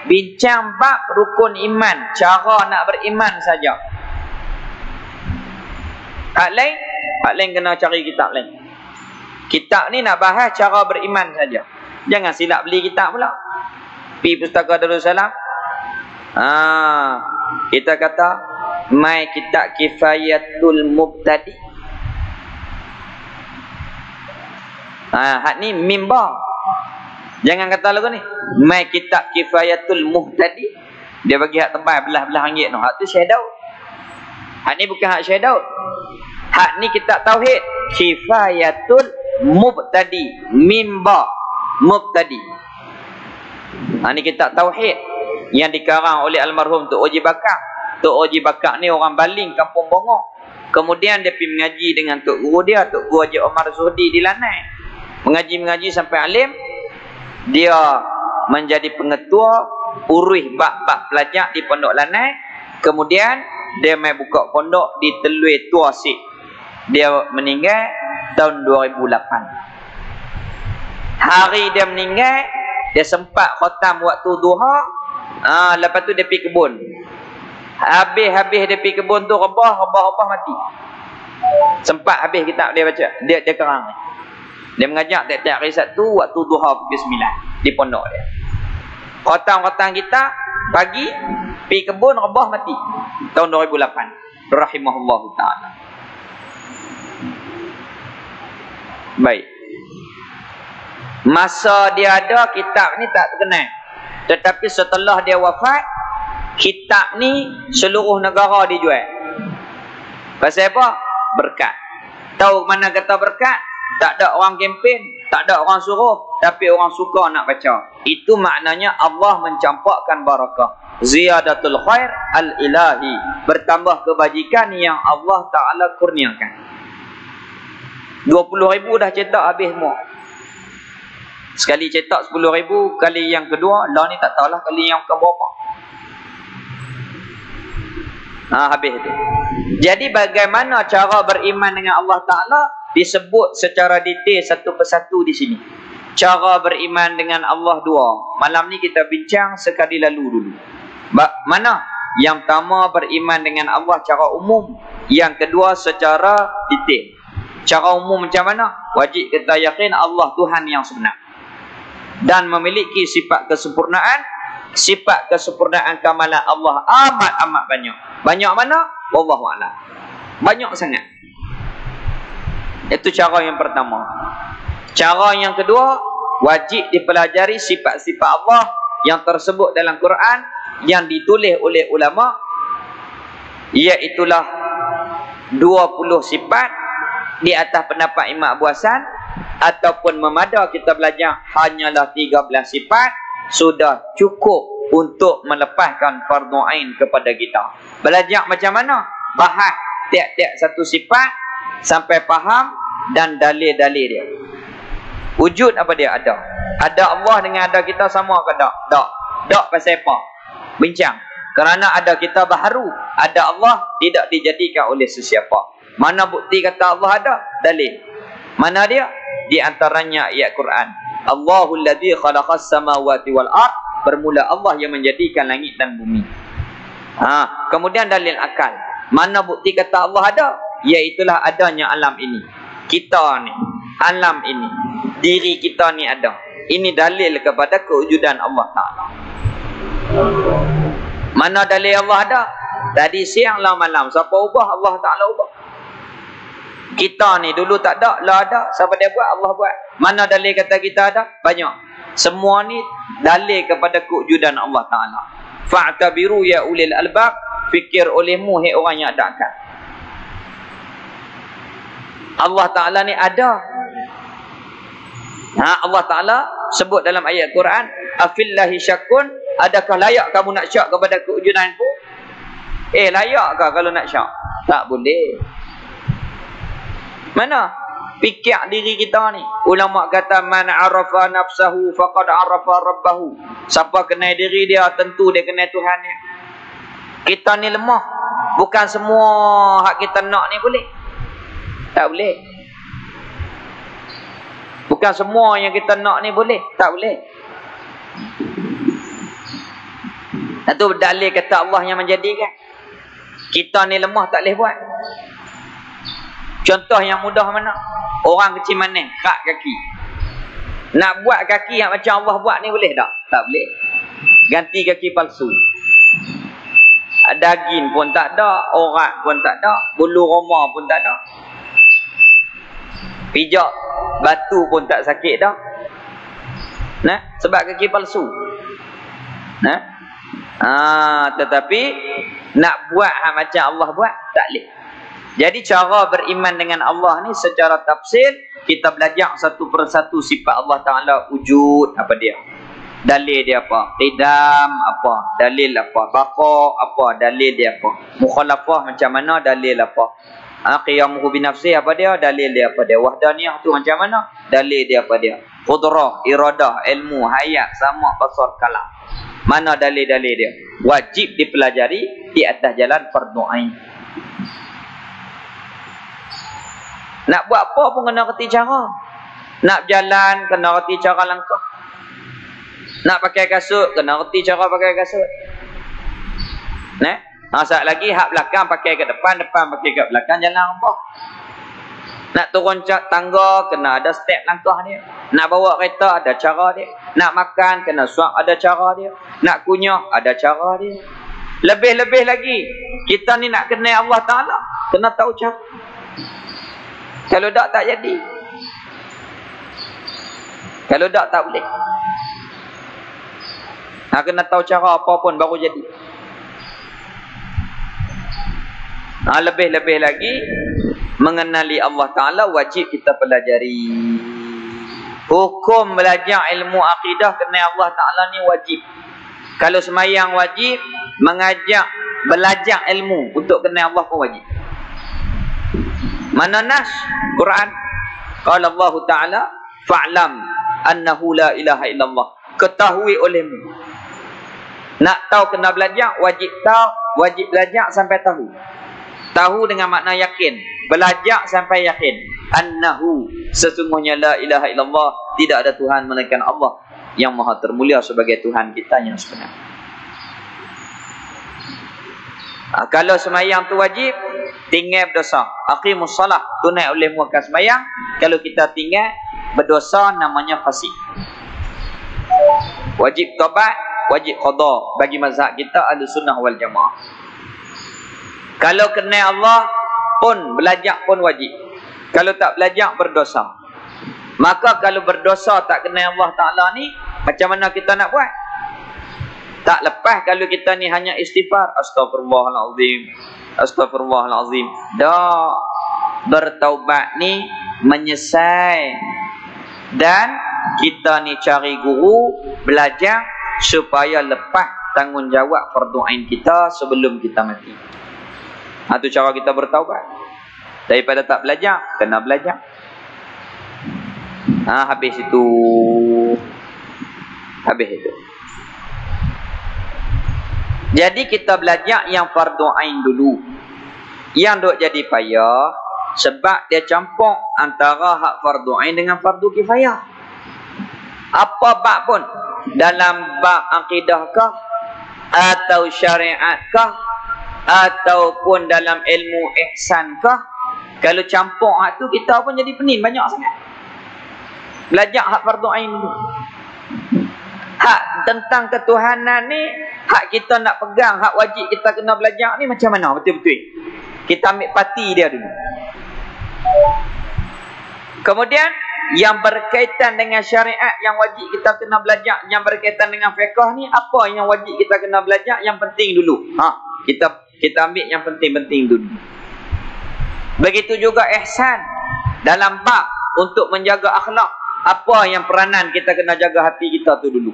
bincang bab rukun iman, cara nak beriman saja. Hak lain kena cari kitab lain. Kitab ni nak bahas cara beriman saja. Jangan silap beli kitab pula. Pi Pustaka Darussalam. Kita kata mai kitab Kifayatul Mubtadi. Hak ni mimbar. Jangan kata lagu ni. Mai kitab Kifayatul Muhtadi. Dia bagi hak tebal belah-belah ringgit tu. Hak tu Syekh Daud. Hak ni bukan hak Syekh Daud. Hak ni kitab tauhid. Kifayatul Mubtadi. Mimbar Mubtadi. Ni kitab tauhid yang dikarang oleh almarhum Tok Haji Bakar. Tok Haji Bakar ni orang Baling, Kampung Bongok. Kemudian dia pergi mengaji dengan Tok Guru dia, Tok Guru Haji Omar Zuhdi di Lanai. Mengaji sampai alim. Dia menjadi pengetua urus bab-bab pelajar di Pondok Lanai. Kemudian dia mai buka pondok di Telui Tua Sik. Dia meninggal tahun 2008. Hari dia meninggal, dia sempat khatam waktu duha. Lepas tu dia pergi kebun. Habis dia pergi kebun tu rebah mati. Sempat habis kitab dia baca. Dia kerang. Dia mengajak tiap-tiap hari Sabtu waktu duha pukul 9 di pondok dia. Khatam kitab pagi, pergi kebun rebah mati. Tahun 2008. Rahimahullahu ta'ala. Baik. Masa dia ada, kitab ni tak terkenal. Tetapi setelah dia wafat, kitab ni seluruh negara dijual. Pasal apa? Berkat. Tahu mana kata berkat? Tak ada orang kempen, tak ada orang suruh, tapi orang suka nak baca. Itu maknanya Allah mencampakkan barakah. Ziyadatul khair al-ilahi. Bertambah kebajikan yang Allah Ta'ala kurniakan. 20,000 dah cetak habis semua. Sekali cetak 10,000, kali yang kedua, lah ni tak tahulah kali yang ke berapa. Habis tu. Jadi bagaimana cara beriman dengan Allah Ta'ala disebut secara detail satu persatu di sini. Cara beriman dengan Allah dua. Malam ni kita bincang sekali lalu dulu. Mana? Yang pertama beriman dengan Allah secara umum. Yang kedua secara detail. Cara umum macam mana? Wajib kita yakin Allah Tuhan yang sebenar. Dan memiliki sifat kesempurnaan. Sifat kesempurnaan kamalan Allah amat-amat banyak. Banyak mana? Wallahu'alam. Banyak sangat. Itu cara yang pertama. Cara yang kedua, wajib dipelajari sifat-sifat Allah yang tersebut dalam Quran, yang ditulis oleh ulama, iaitulah 20 sifat di atas pendapat Imam Abu Hasan, ataupun memada kita belajar hanyalah 13 sifat, sudah cukup untuk melepaskan fardu ain kepada kita. Belajar macam mana? Bahas tiap-tiap satu sifat sampai faham dan dalil-dalil dia. Wujud apa dia? Ada. Ada Allah dengan ada kita sama ke tak? Tak. Tak pasal apa? Bincang. Kerana ada kita baharu, ada Allah tidak dijadikan oleh sesiapa. Mana bukti kata Allah ada? Dalil. Mana dia? Di antaranya ayat Quran. Allahul ladzi khalaqas samawati wal ard. Bermula Allah yang menjadikan langit dan bumi. Kemudian dalil akal. Mana bukti kata Allah ada? Iaitulah adanya alam ini. Kita ni, alam ini, diri kita ni ada. Ini dalil kepada kewujudan Allah Ta'ala. Mana dalil Allah ada? Tadi siang lah malam. Siapa ubah? Allah Ta'ala ubah. Kita ni dulu tak ada, lah ada. Siapa dia buat? Allah buat. Mana dalil kata kita ada? Banyak. Semua ni dalil kepada kewujudan Allah Ta'ala. Fa'tabiru ya ulil albab. Fikir olehmu, hai orang yang ada akal. Allah Ta'ala ni ada. Allah Ta'ala sebut dalam ayat Quran, afillahi syakun, adakah layak kamu nak syak kepada kewujudanku? Layakkah kalau nak syak? Tak boleh. Mana? Fikir diri kita ni. Ulama kata man arafa nafsahu faqad arafa rabbahu. Siapa kenal diri dia, tentu dia kenal Tuhan dia. Kita ni lemah. Bukan semua hak kita nak ni boleh. Tak boleh. Bukan semua yang kita nak ni boleh. Tak boleh. Itu dalil kata Allah yang menjadikan. Kita ni lemah tak boleh buat. Contoh yang mudah mana? Orang kecil mana? Kerak kaki. Nak buat kaki yang macam Allah buat ni boleh tak? Tak boleh. Ganti kaki palsu. Daging pun tak ada. Orat pun tak ada. Bulu roma pun tak ada. Pijak batu pun tak sakit dah. Nah, sebab kaki palsu. Nah. Tetapi nak buat macam Allah buat tak boleh. Jadi cara beriman dengan Allah ni secara tafsir kita belajar satu persatu sifat Allah Taala wujud apa dia. Dalil dia apa? Qidam apa? Dalil apa? Baqa apa? Dalil dia apa? Mukhalafah macam mana? Dalil apa? Qiyamuhu bi nafsi apa dia? Dalil dia apa dia? Wahdaniyah tu macam mana? Dalil dia apa dia? Qudrah, iradah, ilmu, hayat, sama, basar, kalam. Mana dalil-dalil dia? Wajib dipelajari di atas jalan fardu ain. Nak buat apa pun kena reti cara. Nak berjalan kena reti cara langkah. Nak pakai kasut kena reti cara pakai kasut. Nah, saat lagi hak belakang pakai ke depan, depan pakai ke belakang, jalan apa? Nak turun tangga kena ada step langkah dia. Nak bawa kereta ada cara dia. Nak makan kena suap ada cara dia. Nak kunyah ada cara dia. Lebih-lebih lagi kita ni nak kenal Allah Taala kena tahu cara. Kalau tak jadi. Kalau tak boleh. Kena tahu cara apa pun baru jadi. Lebih-lebih lagi mengenali Allah Ta'ala wajib kita pelajari. Hukum belajar ilmu akidah kenal Allah Ta'ala ni wajib. Kalau semayang wajib, mengajak belajar ilmu untuk kenal Allah pun wajib. Mana nas? Quran. Qala Allah Ta'ala fa'lam annahu la ilaha illallah. Ketahui olehmu. Nak tahu kena belajar, wajib tahu, wajib belajar sampai tahu. Tahu dengan makna yakin. Belajar sampai yakin. Annahu, sesungguhnya la ilaha illallah, tidak ada Tuhan melainkan Allah yang maha termulia sebagai Tuhan kita yang sebenar. Kalau semayang tu wajib, tinggal berdosa. Aqimus salah, tunai oleh muakan semayang. Kalau kita tinggal berdosa, namanya fasik. Wajib taubat, wajib qada. Bagi mazhab kita Ahlussunnah wal Jamaah. Kalau kenal Allah pun belajar pun wajib. Kalau tak belajar berdosa. Maka kalau berdosa tak kenal Allah Ta'ala ni, macam mana kita nak buat? Tak lepas kalau kita ni hanya istighfar, astagfirullahalazim, astagfirullahalazim. Dah bertaubat ni menyesal. Dan kita ni cari guru, belajar supaya lepas tanggungjawab fardu ain kita sebelum kita mati. Itu cara kita bertaubat. Daripada tak belajar, kena belajar. Habis itu. Habis itu. Jadi kita belajar yang fardu ain dulu. Yang duk jadi payah sebab dia campur antara hak fardu ain dengan fardu kifayah. Apa bab pun, dalam bab akidah kah atau syariat kah ataupun dalam ilmu ihsan kah, kalau campur hak tu kita pun jadi pening banyak sangat. Belajar hak fardu ain dulu. Hak tentang ketuhanan ni, hak kita nak pegang, hak wajib kita kena belajar ni macam mana betul-betul. Kita ambil parti dia dulu. Kemudian yang berkaitan dengan syariat yang wajib kita kena belajar, yang berkaitan dengan fiqh ni, apa yang wajib kita kena belajar, yang penting dulu. Kita ambil yang penting-penting dulu. Begitu juga ihsan. Dalam bab untuk menjaga akhlak, apa yang peranan kita kena jaga hati kita tu dulu.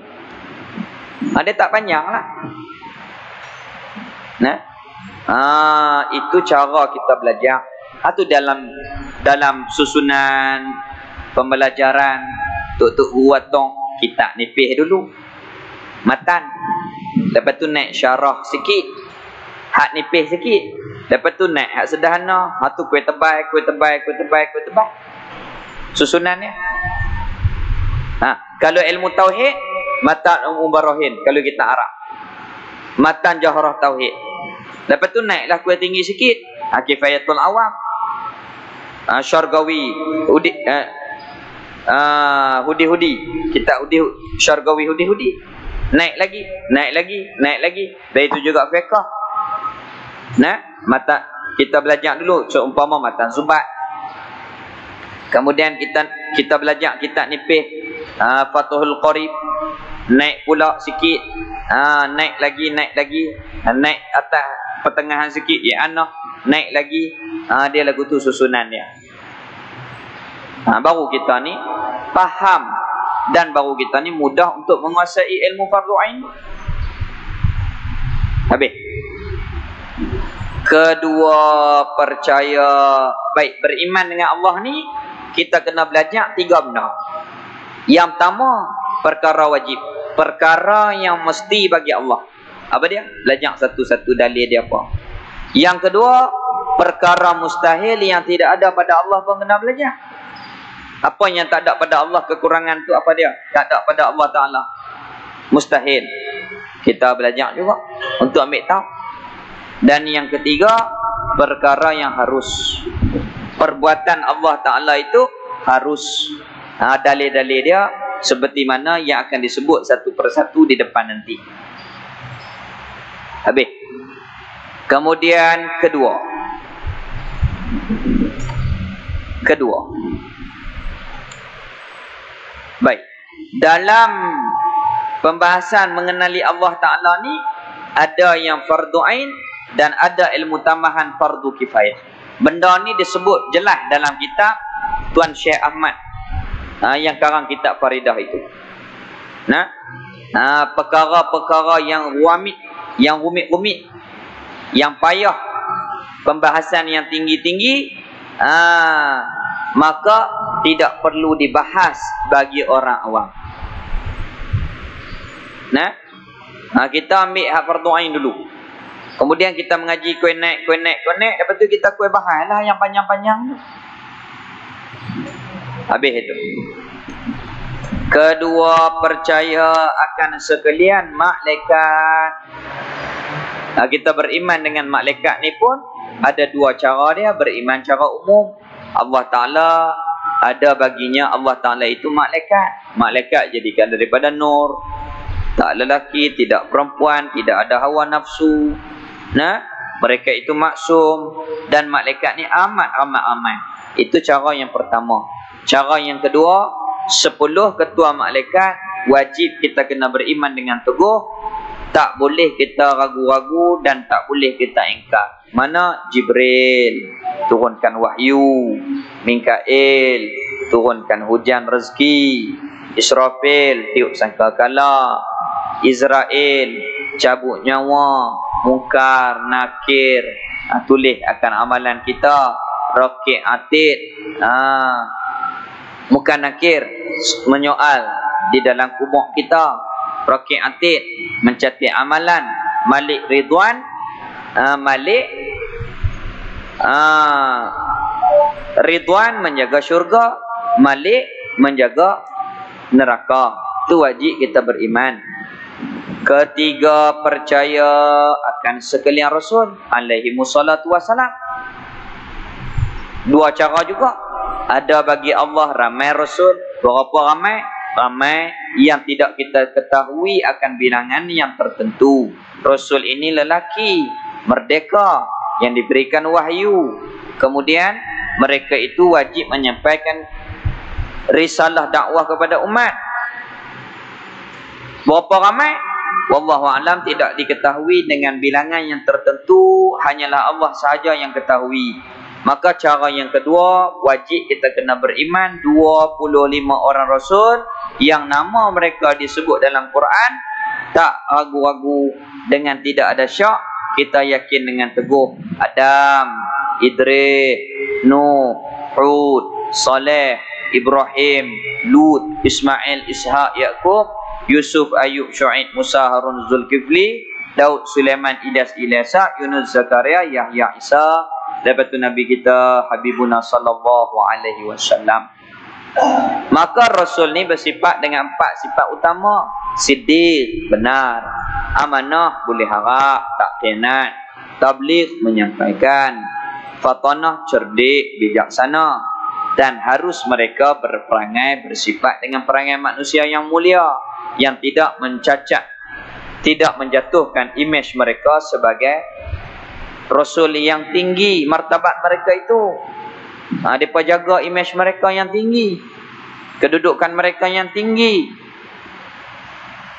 Dia tak panjang lah. Itu cara kita belajar. Itu dalam susunan pembelajaran tok watong kita nipih dulu matan, lepas tu naik syarah sikit, hak nipih sikit, lepas tu naik hak sederhana, hak tu kuih tebal susunannya. Kalau ilmu tauhid matan barahin, kalau kita Arab matan jahrah tauhid, lepas tu naiklah kuih tinggi sikit, kifayatul awam, syargawi hudi kita syargawi hudi, naik lagi. Dari itu juga fiqh. Mata kita belajar dulu seumpama matan zubat, kemudian kita belajar kitab nipih Fathul Qarib, naik pula sikit, naik lagi, naik atas pertengahan sikit, naik lagi, dia lagu tu susunan dia. Baru kita ni faham dan baru kita ni mudah untuk menguasai ilmu fardu ain. Habis. Kedua, percaya baik beriman dengan Allah ni kita kena belajar 3 benda. Yang pertama, perkara wajib, perkara yang mesti bagi Allah. Apa dia? Belajar satu-satu dalil dia apa. Yang kedua, perkara mustahil yang tidak ada pada Allah pun kena belajar. Apa yang tak ada pada Allah, kekurangan tu apa dia? Tak ada pada Allah Ta'ala, mustahil. Kita belajar juga untuk ambil tahu. Dan yang ketiga, perkara yang harus. Perbuatan Allah Ta'ala itu harus. Dalil-dalil dia seperti mana yang akan disebut satu persatu di depan nanti. Habis. Kemudian kedua. Baik. Dalam pembahasan mengenali Allah Ta'ala ni, ada yang fardu ain dan ada ilmu tambahan fardu kifayah. Benda ni disebut jelas dalam kitab Tuan Syekh Ahmad yang karang kitab Faridah itu. Perkara-perkara yang rumit, yang payah, pembahasan yang tinggi-tinggi, maka tidak perlu dibahas bagi orang awam. Kita ambil hak fardu ain dulu. Kemudian kita mengaji kuih naik. Lepas tu kita kuih bahas lah yang panjang-panjang. Habis itu. Kedua, percaya akan sekalian malaikat. Kita beriman dengan malaikat ni pun ada 2 cara dia. Beriman cara umum. Allah Ta'ala ada baginya, Allah Ta'ala itu malaikat. Malaikat jadikan daripada nur, tak lelaki, tidak perempuan, tidak ada hawa nafsu. Mereka itu maksum. Dan malaikat ni amat ramai. Itu cara yang pertama. Cara yang kedua, 10 ketua malaikat wajib kita kena beriman dengan teguh. Tak boleh kita ragu-ragu dan tak boleh kita ingkar. Mana? Jibril turunkan wahyu, Mikail turunkan hujan rezeki, Israfil tiup sangkakala, Israel cabut nyawa, Munkar, Nakir tulis akan amalan kita, Rakib, Atid Munkar, Nakir menyoal di dalam kubur kita, Rakib, Atid mencatat amalan, Malik, Ridwan, Ridwan menjaga syurga, Malik menjaga neraka. Itu wajib kita beriman. Ketiga, percaya akan sekalian Rasul alaihi wassalatu wassalam. 2 cara juga. Ada bagi Allah ramai Rasul. Berapa ramai? Ramai yang tidak kita ketahui akan bilangan yang tertentu. Rasul ini lelaki, merdeka, yang diberikan wahyu. Kemudian mereka itu wajib menyampaikan risalah dakwah kepada umat. Berapa ramai? Wallahu a'lam, tidak diketahui dengan bilangan yang tertentu, hanyalah Allah sahaja yang ketahui. Maka cara yang kedua, wajib kita kena beriman 25 orang Rasul yang nama mereka disebut dalam Quran. Tak ragu-ragu, dengan tidak ada syak, kita yakin dengan teguh. Adam, Idris, Nuh, Hud, Saleh, Ibrahim, Lut, Ismail, Ishaq, Yaqub, Yusuf, Ayub, Syuaib, Musa, Harun, Zulkifli, Daud, Sulaiman, Ilyas, Ilyasa, Yunus, Zakaria, Yahya, Isa. Lepas tu Nabi kita Habibuna sallallahu alaihi wasallam. Maka Rasul ni bersifat dengan 4 sifat utama. Siddiq, benar. Amanah, boleh harap, tak khianat. Tabligh, menyampaikan. Fatanah, cerdik, bijaksana. Dan harus mereka berperangai, bersifat dengan perangai manusia yang mulia, yang tidak mencacat, tidak menjatuhkan imej mereka sebagai Rasul yang tinggi. Martabat mereka itu, mereka jaga imej mereka yang tinggi, kedudukan mereka yang tinggi.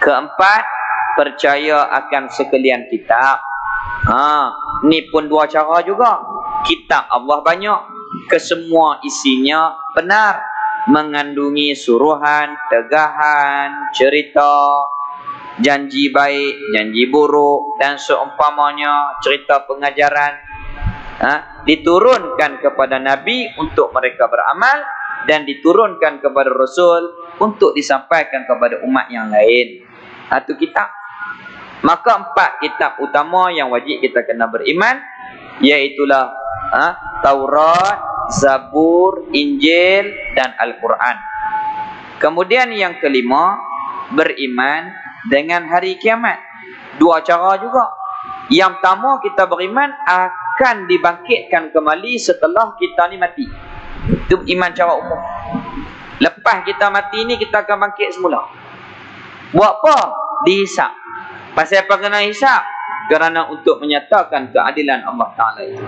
Keempat, percaya akan sekalian kitab. Ni pun 2 cara juga. Kitab Allah banyak, kesemua isinya benar, mengandungi suruhan, tegahan, cerita, janji baik, janji buruk dan seumpamanya, cerita pengajaran. Diturunkan kepada Nabi untuk mereka beramal, dan diturunkan kepada Rasul untuk disampaikan kepada umat yang lain. Itu kitab. Maka 4 kitab utama yang wajib kita kena beriman, iaitulah Taurat, Zabur, Injil dan Al-Quran. Kemudian yang kelima, beriman dengan hari kiamat. 2 cara juga. Yang pertama, kita beriman akan dibangkitkan kembali setelah kita ni mati. Itu iman cara umum. Lepas kita mati ni, kita akan bangkit semula. Buat apa? Dihisap. Pasal apa kena hisap? Kerana untuk menyatakan keadilan Allah Ta'ala itu.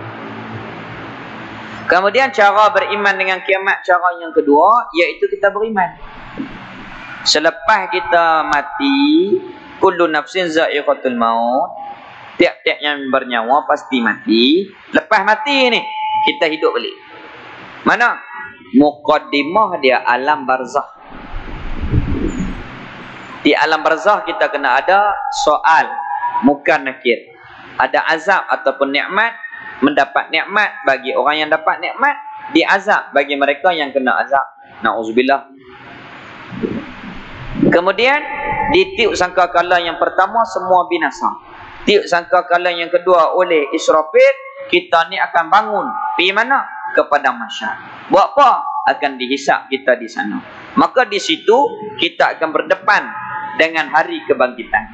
Kemudian cara beriman dengan kiamat, cara yang kedua, iaitu kita beriman selepas kita mati, kullu nafsin za'iqatul maut, tiap-tiap yang bernyawa pasti mati. Lepas mati ni, kita hidup balik. Mana? Muqaddimah dia alam barzakh. Di alam barzakh kita kena ada soal munkar nakir. Ada azab ataupun nikmat. Mendapat nikmat bagi orang yang dapat nikmat, diazab bagi mereka yang kena azab. Na'udzubillah. Kemudian di tiup sangkakala yang pertama semua binasa. Tiup sangkakala yang kedua oleh Israfil, kita ni akan bangun. Pergi mana? Kepada masyarakat. Buat apa? Akan dihisap kita di sana. Maka di situ kita akan berdepan dengan hari kebangkitan.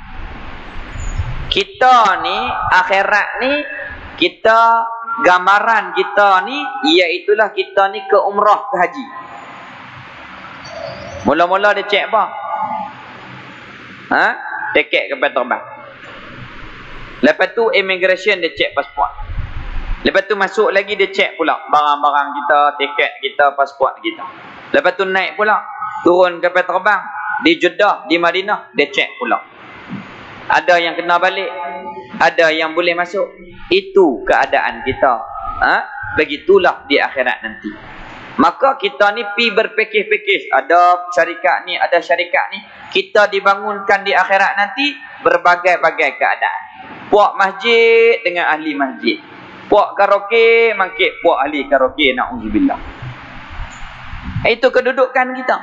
Kita ni, akhirat ni, kita, gambaran kita ni, iaitulah kita ni ke umrah, ke haji. Mula-mula dia cek apa? Tiket kapal terbang. Lepas tu immigration dia cek pasport. Lepas tu masuk lagi dia cek pula barang-barang kita, tiket kita, pasport kita. Lepas tu naik pula, turun kapal terbang di Jeddah, di Madinah, dia cek pula. Ada yang kena balik, ada yang boleh masuk. Itu keadaan kita. Begitulah di akhirat nanti. Maka kita ni pi berpekih-pekih. Ada syarikat ni, ada syarikat ni. Kita dibangunkan di akhirat nanti berbagai-bagai keadaan. Puak masjid dengan ahli masjid. Puak karaoke, mangkit puak ahli karaoke. Na'udzubillah. Itu kedudukan kita.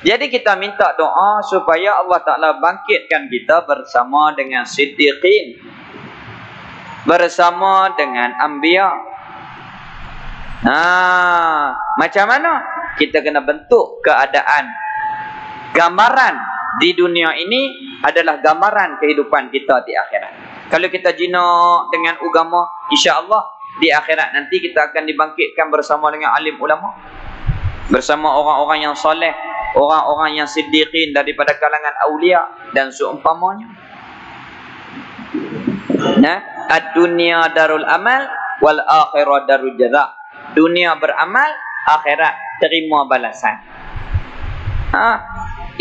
Jadi kita minta doa supaya Allah Ta'ala bangkitkan kita bersama dengan siddiqin, bersama dengan anbiya. Macam mana? Kita kena bentuk keadaan. Gambaran di dunia ini adalah gambaran kehidupan kita di akhirat. Kalau kita jinak dengan agama, insya-Allah di akhirat nanti kita akan dibangkitkan bersama dengan alim ulama, bersama orang-orang yang soleh, orang-orang yang siddiqin daripada kalangan awliya dan seumpamanya. Ad-dunya darul amal wal akhirah darul jaza. Dunia beramal, akhirat terima balasan.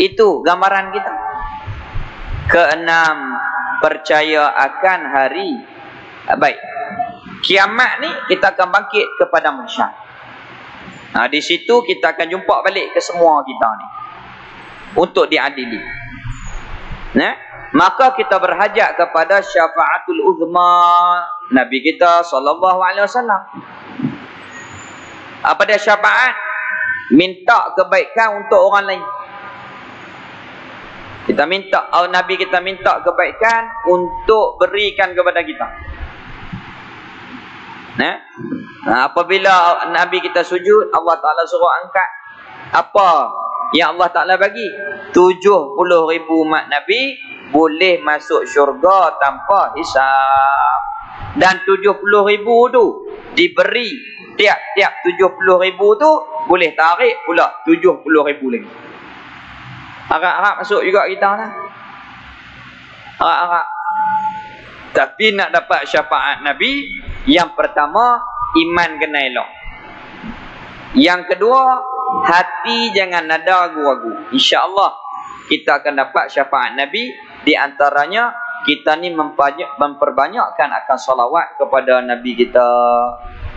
Itu gambaran kita. Keenam, percaya akan hari baik. Kiamat ni kita akan bangkit kepada masyarakat. Di situ kita akan jumpa balik ke semua kita ni untuk diadili. Maka kita berhajat kepada syafaatul uzma Nabi kita sallallahu alaihi wasallam. Apa dia syafaat? Minta kebaikan untuk orang lain. Kita minta, Nabi kita minta kebaikan untuk berikan kepada kita. Apabila Nabi kita sujud, Allah Ta'ala suruh angkat apa yang Allah Ta'ala bagi? 70,000 umat Nabi boleh masuk syurga tanpa hisab. Dan 70,000 tu diberi, tiap-tiap 70,000 tu boleh tarik pula 70,000 lagi. Harap-harap masuk juga kita lah. Harap-harap. Tapi nak dapat syafaat Nabi, yang pertama, iman kena elok. Yang kedua, hati jangan ada ragu-ragu. InsyaAllah kita akan dapat syafaat Nabi. Di antaranya, kita ni memperbanyakkan akan salawat kepada Nabi kita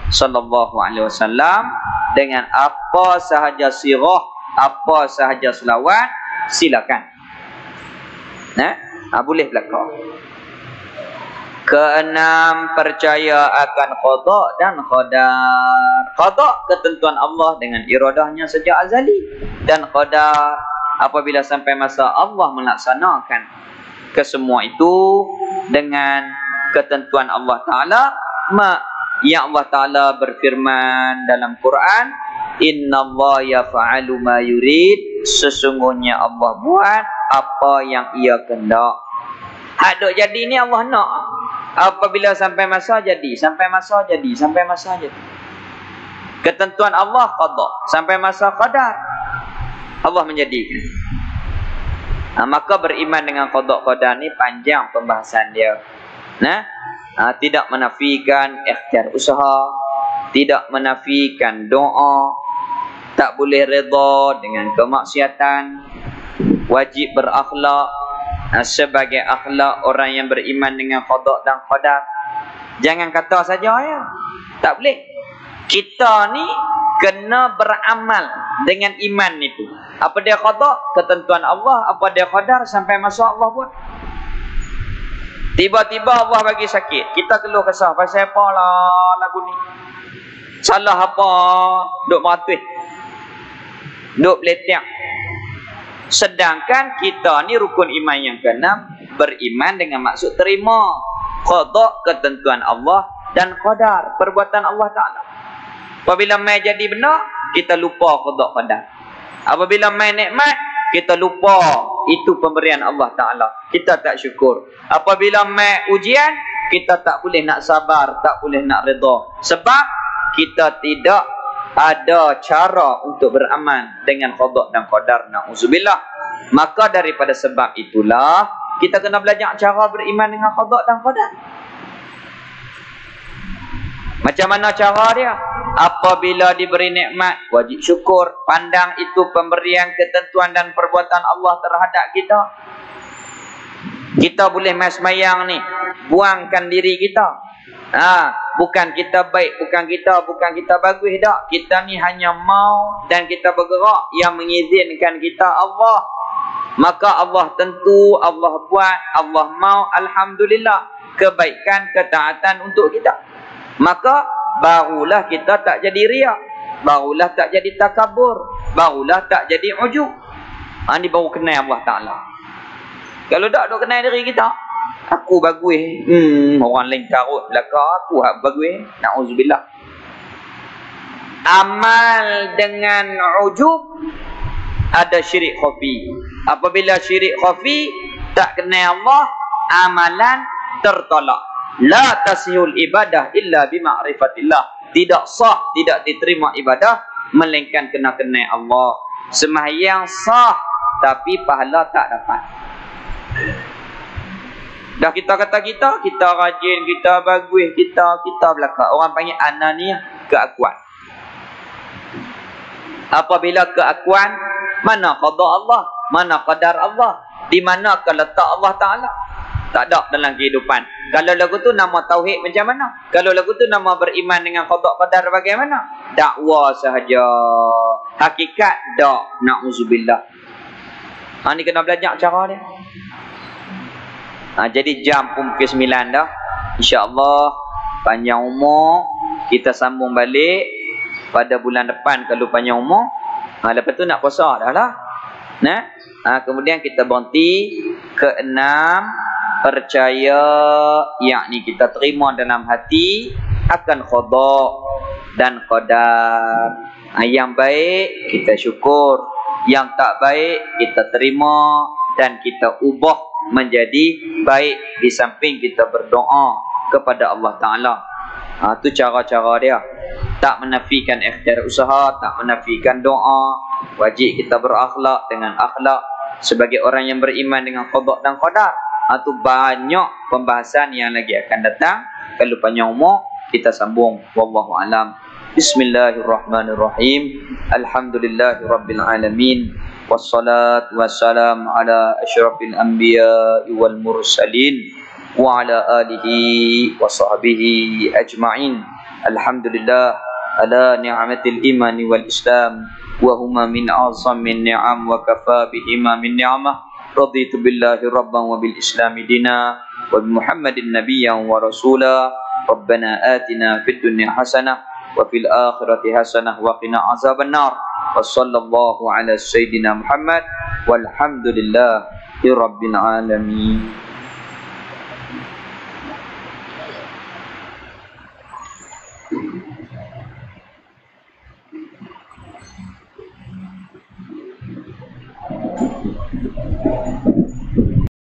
sallallahu alaihi wasallam dengan apa sahaja sirah, apa sahaja selawat, silakan. Boleh belakang. Keenam, percaya akan qada dan qadar. Qada ketentuan Allah dengan iradahnya sejak azali, dan qadar apabila sampai masa Allah melaksanakan kesemua itu dengan ketentuan Allah Ta'ala. Yang Allah Ta'ala berfirman dalam Quran, Innallaha yaf'alu ma yurid. Sesungguhnya Allah buat apa yang ia kehendak. Hak dok jadi ni Allah nak. Apabila sampai masa jadi, sampai masa jadi, sampai masa jadi. Ketentuan Allah qada, sampai masa qadar Allah menjadikan. Maka beriman dengan qada qadar ni panjang pembahasan dia. Tidak menafikan ikhtiar usaha, tidak menafikan doa, tak boleh redha dengan kemaksiatan, wajib berakhlak sebagai akhlak orang yang beriman dengan qada dan qadar. Jangan kata saja ya. Tak boleh. Kita ni kena beramal dengan iman itu. Apa dia qada? Ketentuan Allah. Apa dia qadar? Sampai masa Allah buat. Tiba-tiba Allah bagi sakit. Kita keluh kesah. Pasal apa lah lagu ni? Salah apa? Duk meratus. Duk peletiak. Sedangkan kita ni rukun iman yang keenam, beriman dengan maksud terima qada ketentuan Allah dan qadar perbuatan Allah Ta'ala. Apabila mai jadi benar, kita lupa qada qadar. Apabila mai nikmat, kita lupa itu pemberian Allah Ta'ala. Kita tak syukur. Apabila mai ujian, kita tak boleh nak sabar, tak boleh nak redha. Sebab kita tidak ada cara untuk beramal dengan qada dan qadar. Na'udzubillah. Maka daripada sebab itulah kita kena belajar cara beriman dengan qada dan qadar. Macam mana cara dia? Apabila diberi nikmat, wajib syukur. Pandang itu pemberian, ketentuan dan perbuatan Allah terhadap kita. Kita boleh mai semayang ni, buangkan diri kita. Bukan kita baik, bukan kita bagus dak. Kita ni hanya mau dan kita bergerak, yang mengizinkan kita Allah. Maka Allah tentu, Allah buat, Allah mau, alhamdulillah, kebaikan, ketaatan untuk kita. Maka barulah kita tak jadi riak, barulah tak jadi takabur, barulah tak jadi ujub. Ni baru kenal Allah Ta'ala. Kalau tak kenal diri kita, aku bagus, orang lain karut belakang aku hak bagus, na'udzubillah. Amal dengan ujub ada syirik khafi. Apabila syirik khafi, tak kenal Allah, amalan tertolak. La tasihul ibadah illa bima'rifatillah. Tidak sah, tidak diterima ibadah melainkan kena kenal Allah. Sembahyang sah tapi pahala tak dapat. Dah kita kata kita rajin, kita bagus, kita belakang. Orang panggil ananiah, keakuan. Apabila keakuan, mana qada Allah, mana qadar Allah, di mana letak Allah Ta'ala? Tak ada dalam kehidupan. Kalau lagu tu nama tauhid macam mana? Kalau lagu tu nama beriman dengan qada qadar bagaimana? Dakwah sahaja. Hakikat dak. Na'udzubillah. Ni kena belajar cara dia. Jadi jam pun pukul 9 dah. InsyaAllah panjang umur kita sambung balik pada bulan depan kalau panjang umur. Lepas tu nak puasa dah lah. Kemudian kita berhenti. Keenam, percaya yakni kita terima dalam hati akan qada dan qadar. Yang baik kita syukur, yang tak baik kita terima dan kita ubah menjadi baik di samping kita berdoa kepada Allah Ta'ala. Itu cara-cara dia. Tak menafikan ikhtiar usaha, tak menafikan doa. Wajib kita berakhlak dengan akhlak sebagai orang yang beriman dengan qada dan qadar. Itu banyak pembahasan yang lagi akan datang. Kalau panjang umur kita sambung. Wallahu alam. Bismillahirrahmanirrahim. Alhamdulillahirabbil alamin. Wassalatu wassalamu ala asyrafil anbiya'i wal mursalin wa ala alihi wa sahbihi ajma'in. Alhamdulillah ala ni'matil imani wal islam wa huma min azamin ni'am wa kafa bihima min ni'amah. Raditu billahi rabban wa bil islami dina wa bi Muhammadin nabiyyan wa rasula. Rabbana atina fid dunya hasanah wa fil akhirati hasanah wa qina azabannar. Wa sallallahu ala sayyidina Muhammad walhamdulillahi rabbil alamin. Thank you.